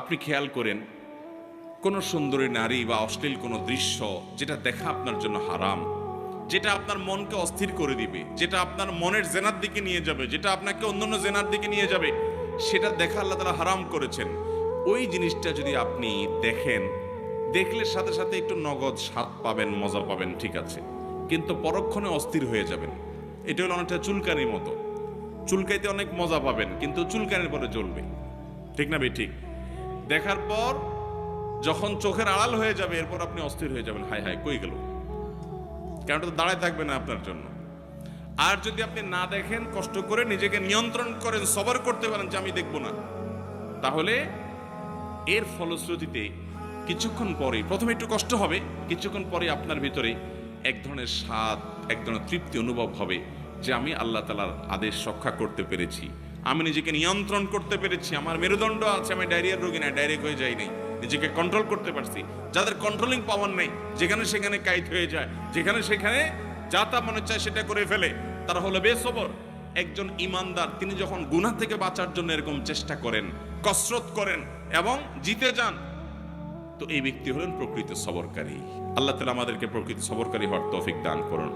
আপনি খেয়াল করেন কোনো সুন্দরী নারী বা অশ্লীল কোনো দৃশ্য যেটা দেখা আপনার জন্য হারাম, যেটা আপনার মনকে অস্থির করে দিবে, যেটা আপনার মনের জেনার দিকে নিয়ে যাবে, যেটা আপনাকে অন্যান্য জেনার দিকে নিয়ে যাবে, সেটা দেখা আল্লাহ তাআলা হারাম করেছেন। ওই জিনিসটা যদি আপনি দেখেন, দেখলে সাথে সাথে একটু নগদ স্বাদ পাবেন, মজা পাবেন, ঠিক আছে, কিন্তু পরক্ষণে অস্থির হয়ে যাবেন। এটা হলো অনেকটা চুলকানির মতো। চুলকাইতে অনেক মজা পাবেন, কিন্তু চুলকানির পরে জ্বলবে, ঠিক না ভাই? ঠিক। দেখার পর যখন চোখের আড়াল হয়ে যাবে, এরপর আপনি অস্থির হয়ে যাবেন, হায় হায় কই গেল, কারণ তো দাঁড়ায় থাকবে না আপনার জন্য। আর যদি আপনি না দেখেন, কষ্ট করে নিজেকে নিয়ন্ত্রণ করেন, সবর করতে পারেন যে আমি দেখব না, তাহলে এর ফলশ্রুতিতে কিছুক্ষণ পরে, প্রথমে একটু কষ্ট হবে, কিছুক্ষণ পরে আপনার ভিতরে এক ধরনের স্বাদ, এক ধরনের তৃপ্তি অনুভব হবে যে আমি আল্লাহ তাআলার আদেশ রক্ষা করতে পেরেছি, আমি নিজেকে নিয়ন্ত্রণ করতে পেরেছি, আমার মেরুদণ্ড আছে, আমি ডায়রিয়ার রোগী না, ডায়রিয়া হয়ে যাই নাই, নিজেকে কন্ট্রোল করতে পারছি। যাদের কন্ট্রোলিং পাওয়ার নেই, যেখানে সেখানে কাইত হয়ে যায়, যেখানে সেখানে যা তা মনে চায় সেটা করে ফেলে, তারা হলো বেসবর। একজন ইমানদার তিনি যখন গুনাহ থেকে বাঁচার জন্য এরকম চেষ্টা করেন, কসরত করেন এবং জিতে যান, তো এই ব্যক্তি হলেন প্রকৃত সবরকারী। আল্লাহ তাআলা আমাদেরকে প্রকৃত সবরকারী হওয়ার তৌফিক দান করুন।